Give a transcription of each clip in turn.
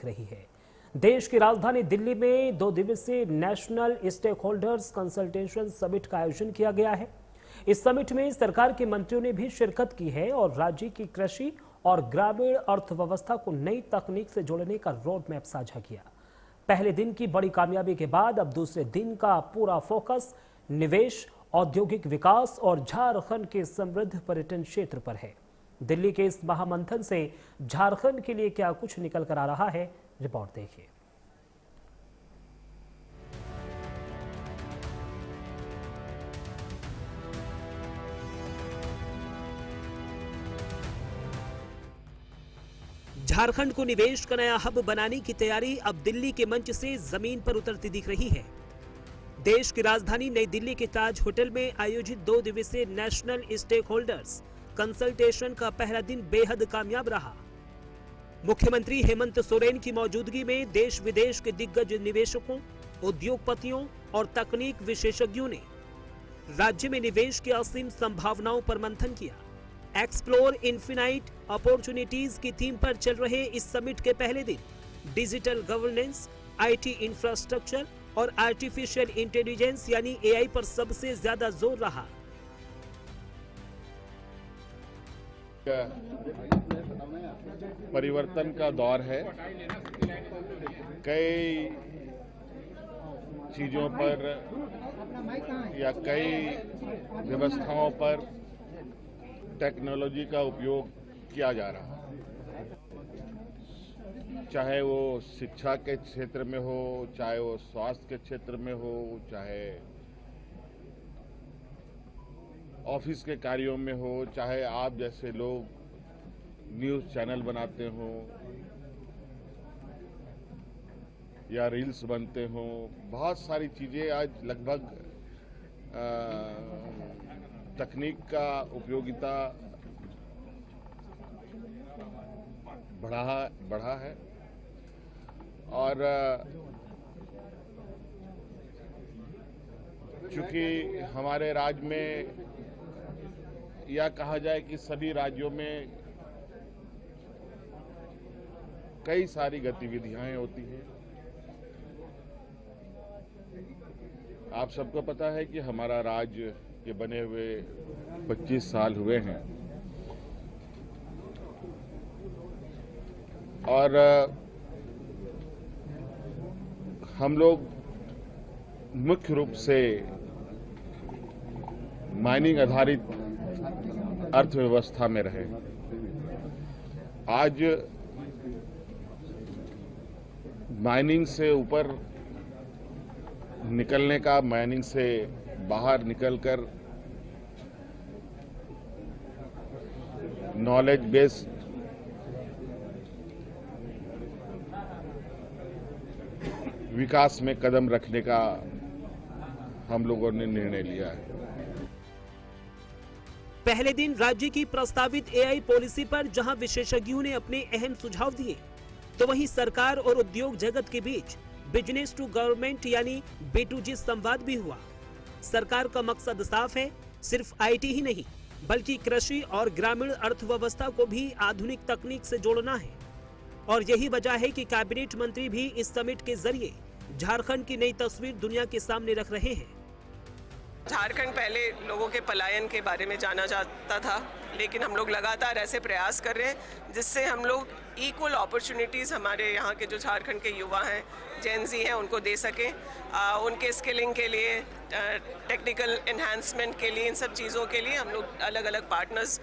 दिख रही है। देश की राजधानी दिल्ली में 2 दिवसीय national stakeholders consultation summit का आयोजन किया गया है। इस समिट में सरकार के मंत्रियों ने भी शिरकत की है और राज्य की कृषि और ग्रामीण अर्थव्यवस्था को नई तकनीक से जोड़ने का रोड मैप साझा किया। पहले दिन की बड़ी कामयाबी के बाद अब दूसरे दिन का पूरा फोकस निवेश, औद्योगिक विकास और झारखंड के समृद्ध पर्यटन क्षेत्र पर है। दिल्ली के इस महामंथन से झारखंड के लिए क्या कुछ निकल कर आ रहा है, रिपोर्ट देखिए। झारखंड को निवेश का नया हब बनाने की तैयारी अब दिल्ली के मंच से जमीन पर उतरती दिख रही है। देश की राजधानी नई दिल्ली के ताज होटल में आयोजित 2 दिवसीय नेशनल स्टेक होल्डर्स कंसल्टेशन का पहला दिन बेहद कामयाब रहा। मुख्यमंत्री हेमंत सोरेन की मौजूदगी में देश विदेश के दिग्गज निवेशकों, उद्योगपतियों और तकनीक विशेषज्ञों ने राज्य में निवेश की असीम संभावनाओं पर मंथन किया। एक्सप्लोर इन्फिनाइट अपॉर्चुनिटीज की थीम पर चल रहे इस समिट के पहले दिन डिजिटल गवर्नेंस, आईटी इंफ्रास्ट्रक्चर और आर्टिफिशियल इंटेलिजेंस यानी एआई पर सबसे ज्यादा जोर रहा। परिवर्तन का दौर है। कई चीजों पर या कई व्यवस्थाओं पर टेक्नोलॉजी का उपयोग किया जा रहा है, चाहे वो शिक्षा के क्षेत्र में हो, चाहे वो स्वास्थ्य के क्षेत्र में हो, चाहे ऑफिस के कार्यों में हो, चाहे आप जैसे लोग न्यूज़ चैनल बनाते हो या रील्स बनते हो। बहुत सारी चीज़ें आज लगभग तकनीक का उपयोगिता बढ़ा है और चूंकि हमारे राज्य में या कहा जाए कि सभी राज्यों में कई सारी गतिविधियां होती हैं। आप सबको पता है कि हमारा राज्य के बने हुए 25 साल हुए हैं और हम लोग मुख्य रूप से माइनिंग आधारित अर्थव्यवस्था में रहे। आज माइनिंग से ऊपर निकलने का, माइनिंग से बाहर निकलकर नॉलेज बेस्ड विकास में कदम रखने का हम लोगों ने निर्णय लिया है। पहले दिन राज्य की प्रस्तावित एआई पॉलिसी पर जहां विशेषज्ञों ने अपने अहम सुझाव दिए, तो वहीं सरकार और उद्योग जगत के बीच बिजनेस टू गवर्नमेंट यानी B2G संवाद भी हुआ। सरकार का मकसद साफ है, सिर्फ आईटी ही नहीं बल्कि कृषि और ग्रामीण अर्थव्यवस्था को भी आधुनिक तकनीक से जोड़ना है। और यही वजह है कि कैबिनेट मंत्री भी इस समिट के जरिए झारखंड की नई तस्वीर दुनिया के सामने रख रहे हैं। झारखंड पहले लोगों के पलायन के बारे में जाना जाता था, लेकिन हम लोग लगातार ऐसे प्रयास कर रहे हैं जिससे हम लोग इक्वल अपॉर्चुनिटीज़ हमारे यहाँ के जो झारखंड के युवा हैं, जेन ज़ी हैं, उनको दे सकें। उनके स्किलिंग के लिए, टेक्निकल एनहांसमेंट के लिए, इन सब चीज़ों के लिए हम लोग अलग अलग पार्टनर्स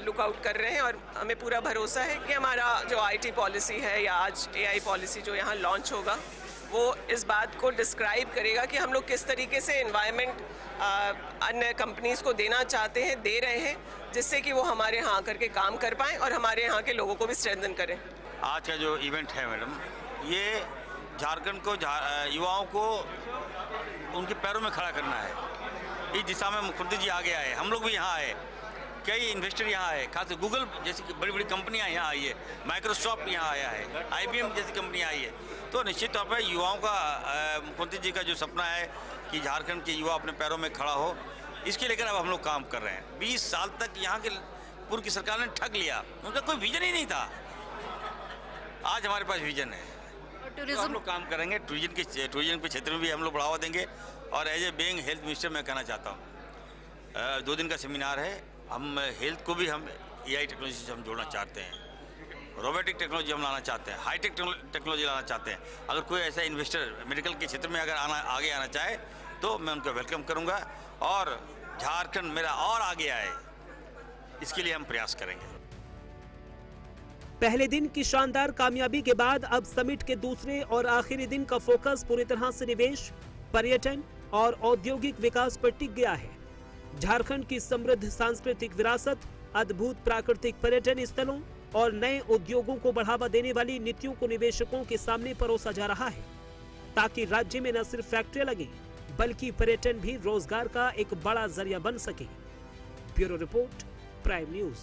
लुक आउट कर रहे हैं। और हमें पूरा भरोसा है कि हमारा जो आईटी पॉलिसी है या आज एआई पॉलिसी जो यहाँ लॉन्च होगा, वो इस बात को डिस्क्राइब करेगा कि हम लोग किस तरीके से एनवायरनमेंट अन्य कंपनीज को देना चाहते हैं, दे रहे हैं, जिससे कि वो हमारे यहाँ आकर के काम कर पाएँ और हमारे यहाँ के लोगों को भी स्ट्रेंथन करें। आज का जो इवेंट है मैडम, ये झारखंड को, युवाओं को उनके पैरों में खड़ा करना है। इस दिशा में मुख्यमंत्री जी आगे आए, हम लोग भी यहाँ आए, कई इन्वेस्टर यहाँ आए, खास गूगल जैसी बड़ी बड़ी कंपनियाँ यहाँ आई है, माइक्रोसॉफ्ट यहाँ आया है, IBM जैसी कंपनियाँ आई है। तो निश्चित तौर पर युवाओं का, मुख्यमंत्री जी का जो सपना है कि झारखंड के युवा अपने पैरों में खड़ा हो, इसके लेकर अब हम लोग काम कर रहे हैं। 20 साल तक यहाँ के पूर्व की सरकार ने ठग लिया, उनका कोई विजन ही नहीं था। आज हमारे पास विजन है, तो हम लोग काम करेंगे। टूरिज्म के क्षेत्र में भी हम लोग बढ़ावा देंगे। और as a being health minister मैं कहना चाहता हूँ, 2 दिन का सेमिनार है, हम हेल्थ को भी हम AI टेक्नोलॉजी से हम जोड़ना चाहते हैं, रोबोटिक टेक्नोलॉजी हम लाना चाहते हैं, हाईटेक टेक्नोलॉजी लाना चाहते हैं। अगर कोई ऐसा इन्वेस्टर मेडिकल के क्षेत्र में अगर आगे आना चाहे तो मैं उनका वेलकम करूँगा, और झारखंड मेरा और आगे आए इसके लिए हम प्रयास करेंगे। पहले दिन की शानदार कामयाबी के बाद अब समिट के दूसरे और आखिरी दिन का फोकस पूरी तरह से निवेश, पर्यटन और औद्योगिक विकास पर टिक गया है। झारखंड की समृद्ध सांस्कृतिक विरासत, अद्भुत प्राकृतिक पर्यटन स्थलों और नए उद्योगों को बढ़ावा देने वाली नीतियों को निवेशकों के सामने परोसा जा रहा है, ताकि राज्य में न सिर्फ फैक्ट्रियां लगें बल्कि पर्यटन भी रोजगार का एक बड़ा जरिया बन सके। Bureau report, prime news.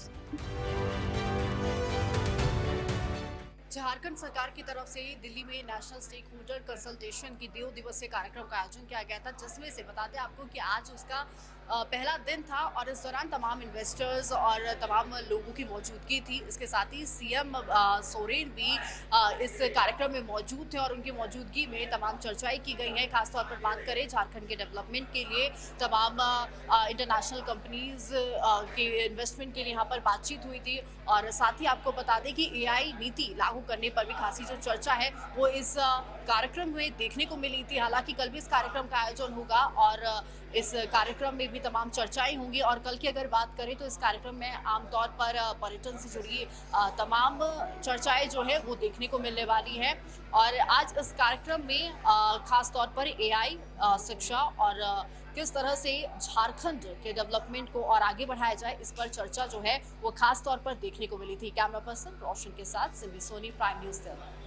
Jharkhand सरकार की तरफ से दिल्ली में नेशनल स्टेक होल्डर कंसल्टेशन की 2 दिवसीय कार्यक्रम का आयोजन किया गया था, जिसमें से बता दें आपको कि आज उसका पहला दिन था और इस दौरान तमाम इन्वेस्टर्स और तमाम लोगों की मौजूदगी थी। इसके साथ ही सीएम सोरेन भी इस कार्यक्रम में मौजूद थे और उनकी मौजूदगी में तमाम चर्चाएं की गई हैं। खासतौर पर बात करें झारखंड के डेवलपमेंट के लिए तमाम इंटरनेशनल कंपनीज के इन्वेस्टमेंट के लिए यहाँ पर बातचीत हुई थी। और साथ ही आपको बता दें कि AI नीति लागू करने पर भी खासी जो चर्चा है वो इस कार्यक्रम में देखने को मिली थी। हालांकि कल भी इस कार्यक्रम का आयोजन होगा और इस कार्यक्रम में भी तमाम चर्चाएं होंगी। और कल की अगर बात करें तो इस कार्यक्रम में आमतौर पर पर्यटन से जुड़ी तमाम चर्चाएं जो है वो देखने को मिलने वाली है। और आज इस कार्यक्रम में खास तौर पर AI, शिक्षा और किस तरह से झारखंड के डेवलपमेंट को और आगे बढ़ाया जाए, इस पर चर्चा जो है वो खास तौर पर देखने को मिली थी। कैमरा पर्सन रोशन के साथ सिंधी सोनी, प्राइम न्यूज़ दिल्ली।